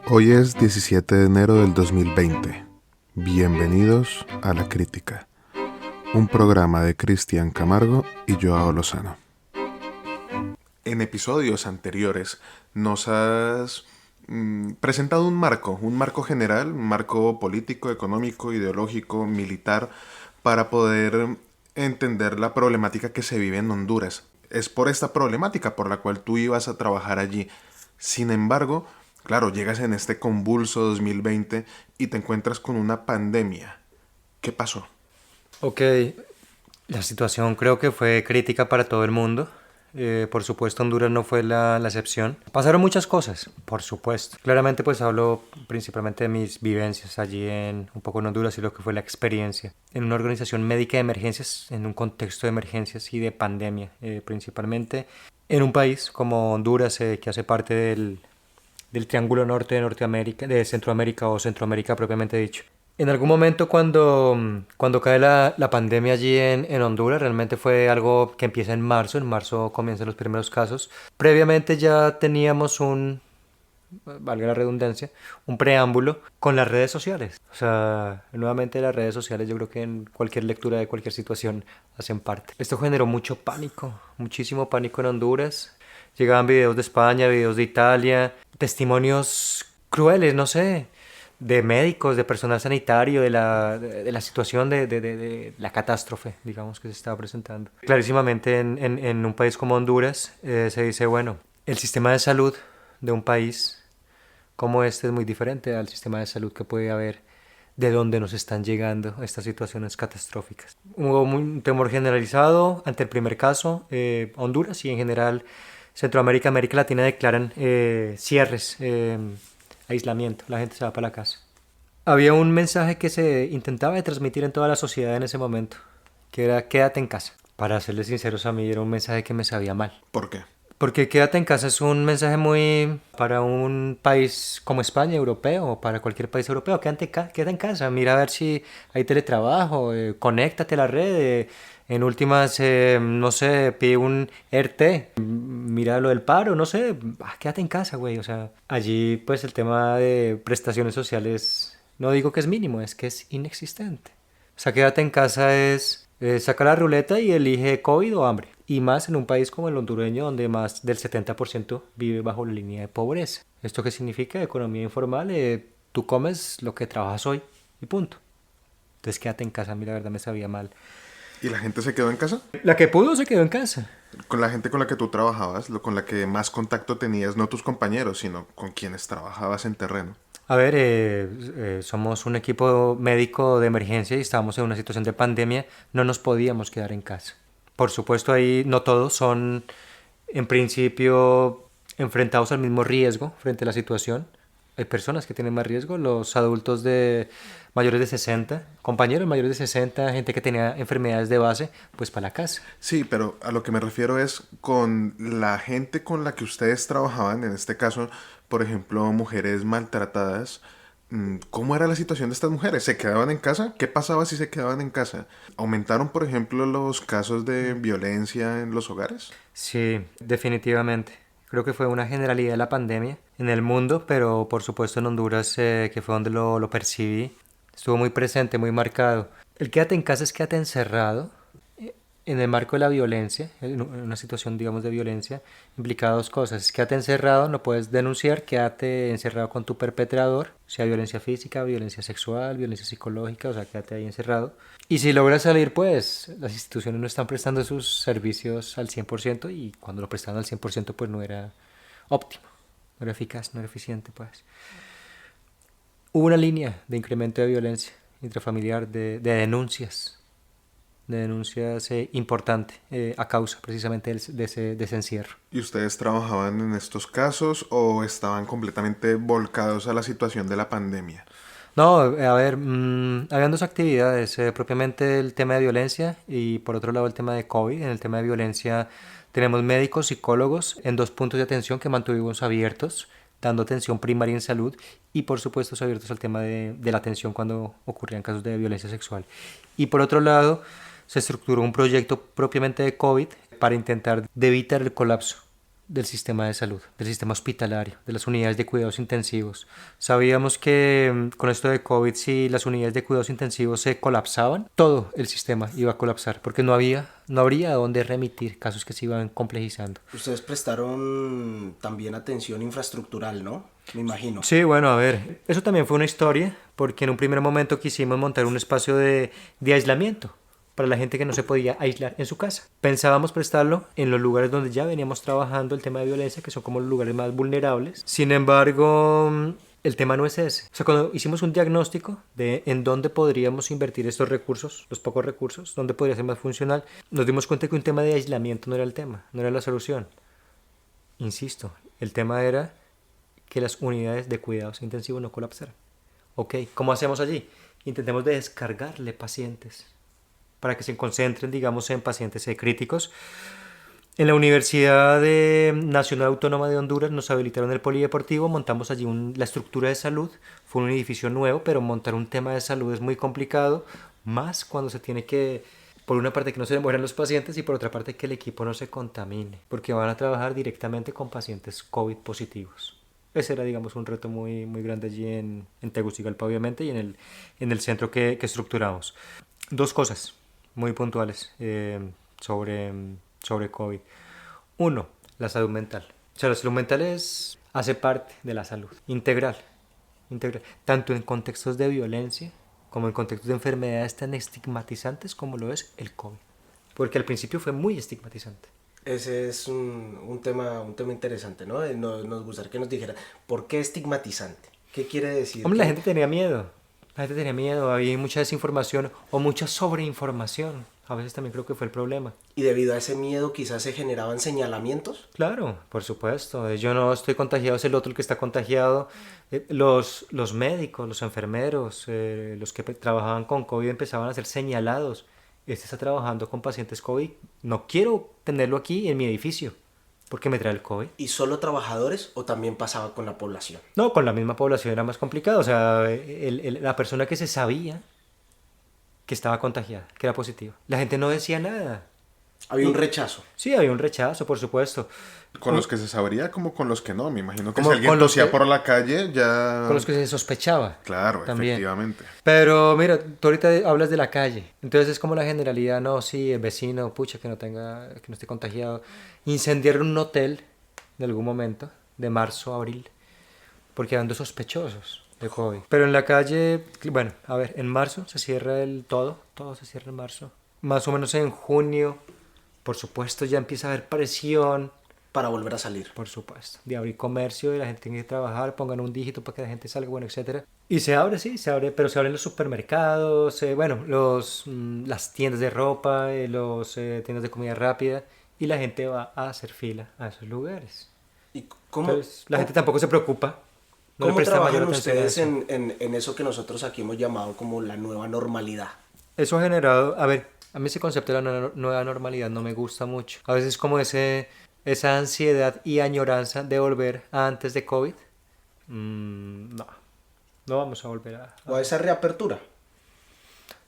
Hoy es 17 de enero del 2020. Bienvenidos a La Crítica, un programa de Cristian Camargo y Joao Lozano. En episodios anteriores nos has presentado un marco general, un marco político, económico, ideológico, militar, para poder entender la problemática que se vive en Honduras. Es por esta problemática por la cual tú ibas a trabajar allí. Sin embargo, claro, llegas en este convulso 2020 y te encuentras con una pandemia. ¿Qué pasó? Ok, la situación creo que fue crítica para todo el mundo. Por supuesto, Honduras no fue la excepción. Pasaron muchas cosas, por supuesto. Claramente, pues hablo principalmente de mis vivencias allí un poco en Honduras y lo que fue la experiencia en una organización médica de emergencias, en un contexto de emergencias y de pandemia, principalmente en un país como Honduras, que hace parte del Triángulo Norte de Norteamérica, de Centroamérica o Centroamérica propiamente dicho. En algún momento cuando cae la pandemia allí en Honduras, realmente fue algo que empieza en marzo comienzan los primeros casos. Previamente ya teníamos valga la redundancia, un preámbulo con las redes sociales. O sea, nuevamente las redes sociales yo creo que en cualquier lectura de cualquier situación hacen parte. Esto generó mucho pánico, muchísimo pánico en Honduras. Llegaban videos de España, videos de Italia, testimonios crueles, no sé, de médicos, de personal sanitario, de la situación de la catástrofe, digamos, que se estaba presentando. Clarísimamente en un país como Honduras se dice, bueno, el sistema de salud de un país como este es muy diferente al sistema de salud que puede haber de donde nos están llegando estas situaciones catastróficas. Hubo un temor generalizado ante el primer caso. Honduras y en general Centroamérica, América Latina declaran cierres, aislamiento, la gente se va para la casa. Había un mensaje que se intentaba de transmitir en toda la sociedad en ese momento, que era quédate en casa. Para serles sinceros, a mí era un mensaje que me sabía mal. ¿Por qué? Porque quédate en casa es un mensaje muy para un país como España, europeo, o para cualquier país europeo. Quédate en casa, mira a ver si hay teletrabajo, conéctate a la red. En últimas, no sé, pide un ERTE, mira lo del paro, no sé, quédate en casa, güey. O sea, allí pues el tema de prestaciones sociales, no digo que es mínimo, es que es inexistente. O sea, quédate en casa es saca la ruleta y elige COVID o hambre. Y más en un país como el hondureño, donde más del 70% vive bajo la línea de pobreza. ¿Esto qué significa? Economía informal. Tú comes lo que trabajas hoy y punto. Entonces quédate en casa. A mí la verdad me sabía mal. ¿Y la gente se quedó en casa? La que pudo se quedó en casa. Con la gente con la que tú trabajabas, con la que más contacto tenías, no tus compañeros, sino con quienes trabajabas en terreno. A ver, somos un equipo médico de emergencia y estábamos en una situación de pandemia. No nos podíamos quedar en casa. Por supuesto, ahí no todos son, en principio, enfrentados al mismo riesgo frente a la situación. Hay personas que tienen más riesgo, los adultos de mayores de 60, compañeros mayores de 60, gente que tenía enfermedades de base, pues para la casa. Sí, pero a lo que me refiero es con la gente con la que ustedes trabajaban, en este caso, por ejemplo, mujeres maltratadas. ¿Cómo era la situación de estas mujeres? ¿Se quedaban en casa? ¿Qué pasaba si se quedaban en casa? ¿Aumentaron, por ejemplo, los casos de violencia en los hogares? Sí, definitivamente. Creo que fue una generalidad de la pandemia en el mundo, pero por supuesto en Honduras, que fue donde lo percibí, estuvo muy presente, muy marcado. El quédate en casa es quédate encerrado. En el marco de la violencia, en una situación, digamos, de violencia, implica dos cosas. Quédate encerrado, no puedes denunciar, quédate encerrado con tu perpetrador, sea violencia física, violencia sexual, violencia psicológica, o sea, quédate ahí encerrado. Y si logras salir, pues las instituciones no están prestando sus servicios al 100% y cuando lo prestaban al 100% pues no era óptimo, no era eficaz, no era eficiente, pues. Hubo una línea de incremento de violencia intrafamiliar, de denuncias importante a causa precisamente de ese encierro. ¿Y ustedes trabajaban en estos casos o estaban completamente volcados a la situación de la pandemia? No, a ver, habían dos actividades, propiamente el tema de violencia y por otro lado el tema de COVID. En el tema de violencia tenemos médicos, psicólogos en dos puntos de atención que mantuvimos abiertos, dando atención primaria en salud y por supuesto abiertos al tema de la atención cuando ocurrían casos de violencia sexual. Y por otro lado se estructuró un proyecto propiamente de COVID para intentar de evitar el colapso del sistema de salud, del sistema hospitalario, de las unidades de cuidados intensivos. Sabíamos que con esto de COVID, si las unidades de cuidados intensivos se colapsaban, todo el sistema iba a colapsar, porque no habría a dónde remitir casos que se iban complejizando. Ustedes prestaron también atención infraestructural, ¿no? Me imagino. Sí, bueno, a ver, eso también fue una historia, porque en un primer momento quisimos montar un espacio de aislamiento para la gente que no se podía aislar en su casa. Pensábamos prestarlo en los lugares donde ya veníamos trabajando el tema de violencia, que son como los lugares más vulnerables. Sin embargo, el tema no es ese. O sea, cuando hicimos un diagnóstico de en dónde podríamos invertir estos recursos, los pocos recursos, dónde podría ser más funcional, nos dimos cuenta que un tema de aislamiento no era el tema, no era la solución. Insisto, el tema era que las unidades de cuidados intensivos no colapsaran. Ok, ¿cómo hacemos allí? Intentemos descargarle pacientes para que se concentren, digamos, en pacientes críticos. En la Universidad Nacional Autónoma de Honduras nos habilitaron el polideportivo, montamos allí la estructura de salud, fue un edificio nuevo, pero montar un tema de salud es muy complicado, más cuando se tiene que, por una parte, que no se mueran los pacientes y por otra parte que el equipo no se contamine, porque van a trabajar directamente con pacientes COVID positivos. Ese era, digamos, un reto muy, muy grande allí en Tegucigalpa, obviamente, y en el centro que estructuramos. Dos cosas muy puntuales sobre COVID. Uno, la salud mental. O sea, la salud mental hace parte de la salud integral, tanto en contextos de violencia como en contextos de enfermedades tan estigmatizantes como lo es el COVID. Porque al principio fue muy estigmatizante. Ese es un tema interesante, ¿no? Nos gustaría que nos dijera, ¿por qué estigmatizante? ¿Qué quiere decir? Hombre, la gente tenía miedo. Había mucha desinformación o mucha sobreinformación. A veces también creo que fue el problema. ¿Y debido a ese miedo quizás se generaban señalamientos? Claro, por supuesto. Yo no estoy contagiado, es el otro el que está contagiado. Los médicos, los enfermeros, los que trabajaban con COVID empezaban a ser señalados. Este está trabajando con pacientes COVID. No quiero tenerlo aquí en mi edificio porque me trae el COVID. ¿Y solo trabajadores o también pasaba con la población? No, con la misma población era más complicado. O sea, la persona que se sabía que estaba contagiada, que era positiva. La gente no decía nada. Había un rechazo. Sí, había un rechazo, por supuesto. Con los que se sabría como con los que no. Me imagino que Como si alguien con los tosía que- por la calle ya... Con los que se sospechaba. Claro, también. efectivamente. Pero mira, tú ahorita hablas de la calle. Entonces es como la generalidad, no, sí, el vecino, pucha, que no esté contagiado. Incendiaron un hotel en algún momento, de marzo a abril, porque ando sospechosos de COVID. Pero en la calle, bueno, a ver, en marzo se cierra todo se cierra en marzo. Más o menos en junio, por supuesto, ya empieza a haber presión. Para volver a salir. Por supuesto, de abrir comercio y la gente tiene que trabajar, pongan un dígito para que la gente salga, bueno, etcétera. Y se abre, sí, se abre, pero se abren los supermercados, bueno, las tiendas de ropa, tiendas de comida rápida, y la gente va a hacer fila a esos lugares. ¿Y cómo, Entonces, la gente tampoco se preocupa. No le cómo presta mayor trabajan atención a ustedes eso. en eso que nosotros aquí hemos llamado como la nueva normalidad? Eso ha generado, a ver, a mí ese concepto de la nueva normalidad no me gusta mucho. A veces como esa ansiedad y añoranza de volver a antes de COVID. No vamos a volver ¿O a esa reapertura?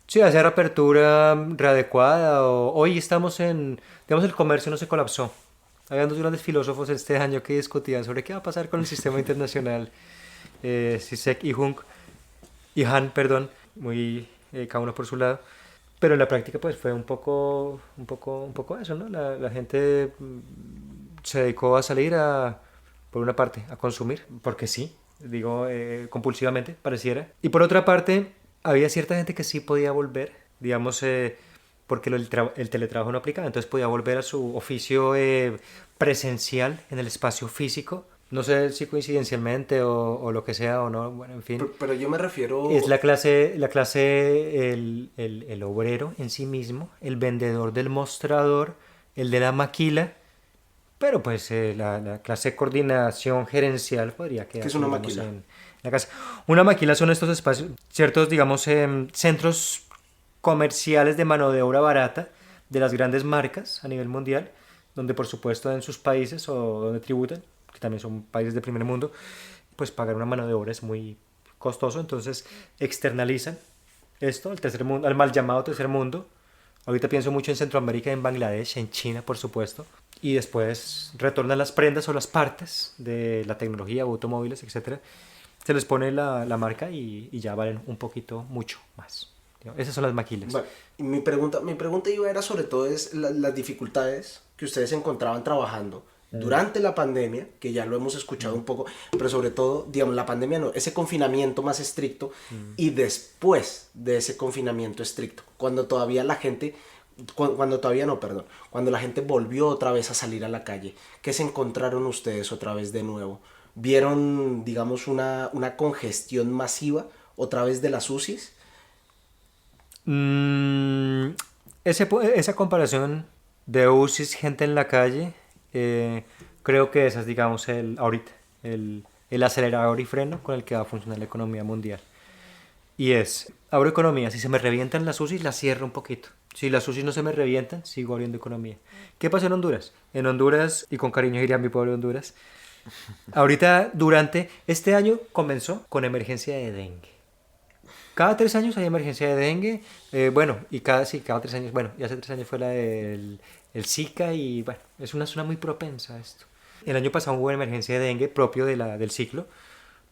Sí, hacer apertura readecuada. Hoy estamos digamos, el comercio no se colapsó. Había dos grandes filósofos este año que discutían sobre qué va a pasar con el sistema internacional. Zizek y Han, perdón, cada uno por su lado. Pero en la práctica pues fue un poco eso, ¿no? La gente se dedicó a salir por una parte, a consumir, porque sí, digo, compulsivamente, pareciera. Y por otra parte, había cierta gente que sí podía volver, digamos, porque el teletrabajo no aplicaba, entonces podía volver a su oficio presencial en el espacio físico. No sé si coincidencialmente o lo que sea o no, bueno, en fin. Pero yo me refiero... Es el obrero en sí mismo, el vendedor del mostrador, el de la maquila, pero pues la clase de coordinación gerencial podría quedar. ¿Qué es una maquila? En la casa. Una maquila son estos espacios, ciertos, digamos, centros comerciales de mano de obra barata de las grandes marcas a nivel mundial, donde por supuesto en sus países o donde tributan, que también son países de primer mundo, pues pagar una mano de obra es muy costoso, entonces externalizan esto al tercer mundo, al mal llamado tercer mundo. Ahorita pienso mucho en Centroamérica, en Bangladesh, en China, por supuesto. y después retornan las prendas o las partes de la tecnología, automóviles, etcétera. Se les pone la marca y ya valen un poquito, mucho más. Esas son las maquilas. Bueno, y mi pregunta iba era sobre todo es las dificultades que ustedes encontraban trabajando durante la pandemia, que ya lo hemos escuchado un poco, pero sobre todo, digamos, la pandemia no, ese confinamiento más estricto y después de ese confinamiento estricto, cuando todavía la gente, cuando todavía no, perdón, cuando la gente volvió otra vez a salir a la calle, ¿qué se encontraron ustedes otra vez de nuevo? ¿Vieron, digamos, una congestión masiva otra vez de las UCIs? Mm, esa comparación de UCIs, gente en la calle, creo que esa es, digamos, ahorita, el acelerador y freno con el que va a funcionar la economía mundial. Y abro economía, si se me revientan las UCIs, las cierro un poquito. Si las UCIs no se me revientan, sigo abriendo economía. ¿Qué pasó en Honduras? En Honduras, y con cariño diría a mi pueblo de Honduras, ahorita, durante este año, comenzó con emergencia de dengue. Cada 3 años hay emergencia de dengue, bueno, y cada 3 años, bueno, y hace 3 años fue la del el Zika y bueno, es una zona muy propensa a esto. El año pasado hubo una emergencia de dengue propio del ciclo,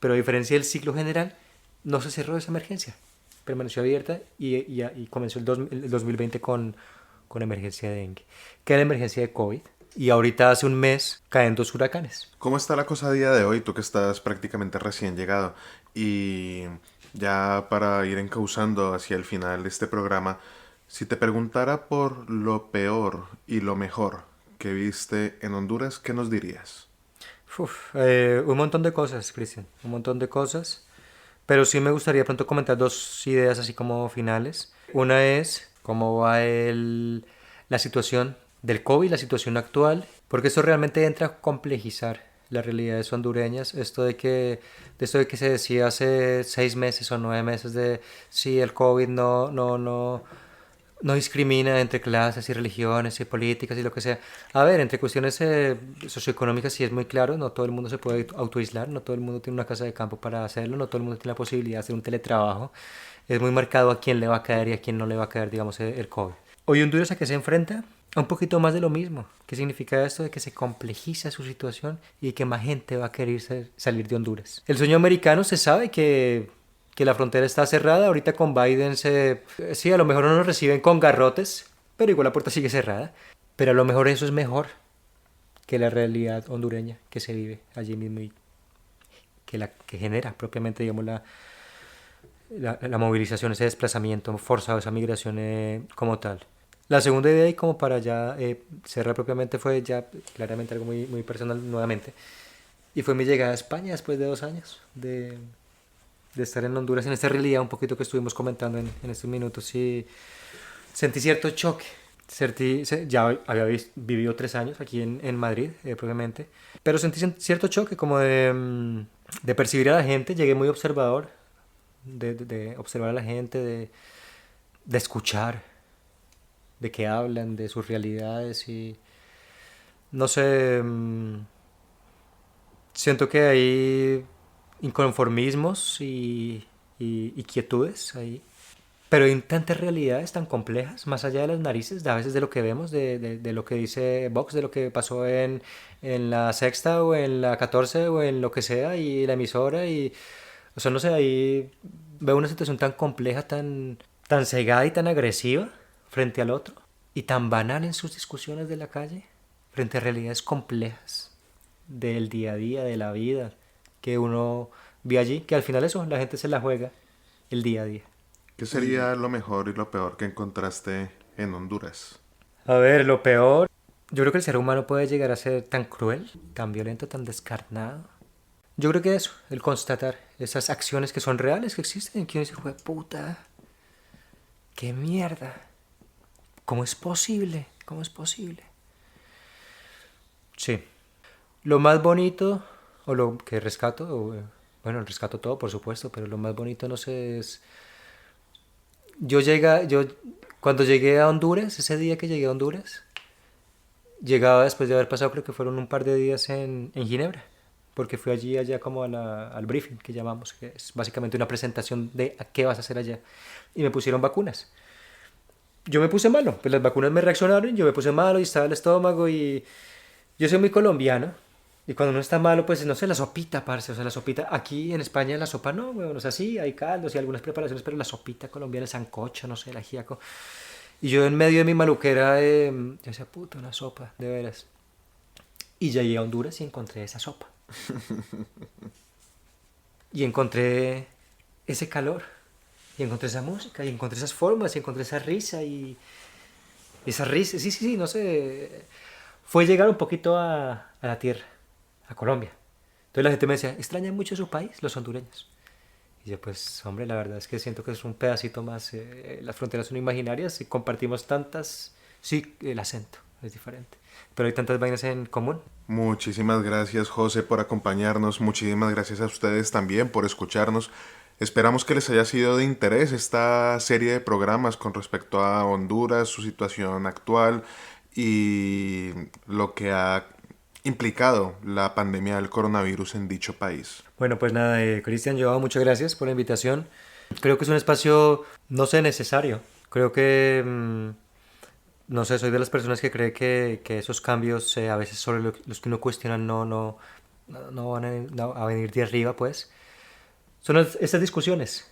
pero a diferencia del ciclo general, no se cerró esa emergencia, permaneció abierta y comenzó el 2020 con emergencia de dengue. Queda la emergencia de COVID y ahorita hace un mes caen 2 huracanes. ¿Cómo está la cosa a día de hoy, tú que estás prácticamente recién llegado? Y ya para ir encauzando hacia el final de este programa, si te preguntara por lo peor y lo mejor que viste en Honduras, ¿qué nos dirías? Un montón de cosas, Cristian, un montón de cosas. Pero sí me gustaría pronto comentar 2 ideas así como finales. Una es cómo va la situación del COVID, la situación actual, porque esto realmente entra a complejizar las realidades hondureñas. Esto de que se decía hace 6 meses o 9 meses de si el COVID no discrimina entre clases y religiones y políticas y lo que sea. A ver, entre cuestiones socioeconómicas sí es muy claro, no todo el mundo se puede autoaislar, no todo el mundo tiene una casa de campo para hacerlo, no todo el mundo tiene la posibilidad de hacer un teletrabajo. Es muy marcado a quién le va a caer y a quién no le va a caer, digamos, el COVID. Hoy Honduras, ¿a qué se enfrenta? A un poquito más de lo mismo. ¿Qué significa esto? De que se complejiza su situación y que más gente va a querer salir de Honduras. El sueño americano se sabe que la frontera está cerrada. Ahorita con Biden sí, a lo mejor no nos reciben con garrotes, pero igual la puerta sigue cerrada. Pero a lo mejor eso es mejor que la realidad hondureña que se vive allí mismo y que genera propiamente, digamos, la movilización, ese desplazamiento forzado, esa migración como tal. La segunda idea, y como para ya cerrar propiamente, fue ya claramente algo muy, muy personal nuevamente. Y fue mi llegada a España después de 2 años de estar en Honduras, en esta realidad un poquito que estuvimos comentando en estos minutos. Y sentí cierto choque. Ya había vivido 3 años aquí en Madrid, propiamente. Pero sentí cierto choque como de percibir a la gente. Llegué muy observador, de observar a la gente, de escuchar de qué hablan, de sus realidades y no sé, siento que hay inconformismos y quietudes ahí, pero hay tantas realidades tan complejas, más allá de las narices, a veces de lo que vemos, de lo que dice Vox, de lo que pasó en la Sexta o en la 14 o en lo que sea, y la emisora, o sea, no sé, ahí veo una situación tan compleja, tan cegada y tan agresiva frente al otro, y tan banal en sus discusiones de la calle, frente a realidades complejas del día a día, de la vida, que uno ve allí, que al final eso, la gente se la juega el día a día. ¿Qué sería lo mejor y lo peor que encontraste en Honduras? A ver, lo peor, yo creo que el ser humano puede llegar a ser tan cruel, tan violento, tan descarnado. Yo creo que eso, el constatar esas acciones que son reales, que existen, que uno dice, "Jue puta, qué mierda, ¿cómo es posible? ¿Cómo es posible?" Sí. Lo más bonito, o lo que rescato, bueno, rescato todo, por supuesto, pero lo más bonito, no sé, es... Cuando llegué a Honduras, ese día que llegué a Honduras, llegaba después de haber pasado, creo que fueron un par de días en Ginebra, porque fui allá como al briefing que llamamos, que es básicamente una presentación de a qué vas a hacer allá. Y me pusieron vacunas. Yo me puse malo, pues las vacunas me reaccionaron, yo me puse malo y estaba el estómago y Yo soy muy colombiano y cuando uno está malo, pues no sé, la sopita, parce. O sea, la sopita. Aquí en España la sopa no, weón. O sea, sí, hay caldos y algunas preparaciones, pero la sopita colombiana, el sancocho, no sé, el ajíaco. Y yo en medio de mi maluquera, yo decía, puta, una sopa, de veras. Y llegué a Honduras y encontré esa sopa. Y encontré ese calor. Y encontré esa música, y encontré esas formas, y encontré esa risa, y esa risa, sí, sí, sí, no sé. Fue llegar un poquito a la tierra, a Colombia. Entonces la gente me decía, ¿extrañan mucho su país, los hondureños? Y yo, pues, hombre, la verdad es que siento que es un pedacito más. Las fronteras son imaginarias y compartimos tantas. Sí, el acento es diferente. Pero hay tantas vainas en común. Muchísimas gracias, José, por acompañarnos. Muchísimas gracias a ustedes también por escucharnos. Esperamos que les haya sido de interés esta serie de programas con respecto a Honduras, su situación actual y lo que ha implicado la pandemia del coronavirus en dicho país. Bueno, pues nada, Cristian, Joao, muchas gracias por la invitación. Creo que es un espacio, no sé, necesario. Creo que, no sé, soy de las personas que cree que esos cambios, a veces sobre los que uno cuestiona, no van a venir de arriba, pues. Son estas discusiones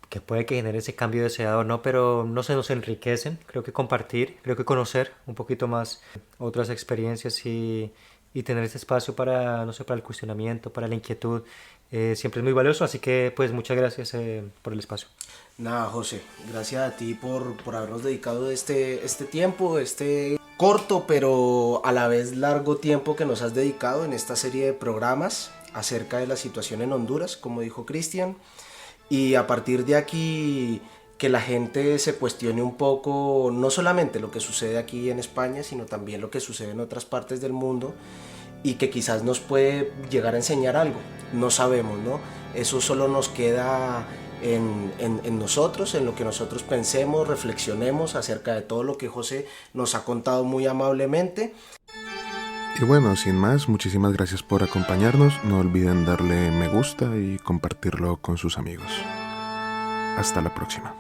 que puede que genere ese cambio deseado o no, pero no se nos enriquecen. Creo que compartir, creo que conocer un poquito más otras experiencias y tener ese espacio para, no sé, para el cuestionamiento, para la inquietud, siempre es muy valioso. Así que, pues, muchas gracias por el espacio. Nada, José, gracias a ti por habernos dedicado este tiempo, este corto pero a la vez largo tiempo que nos has dedicado en esta serie de programas acerca de la situación en Honduras, como dijo Cristian. Y a partir de aquí que la gente se cuestione un poco no solamente lo que sucede aquí en España, sino también lo que sucede en otras partes del mundo y que quizás nos puede llegar a enseñar algo. No sabemos, ¿no? Eso solo nos queda en nosotros, en lo que nosotros pensemos, reflexionemos acerca de todo lo que José nos ha contado muy amablemente. Y bueno, sin más, muchísimas gracias por acompañarnos. No olviden darle me gusta y compartirlo con sus amigos. Hasta la próxima.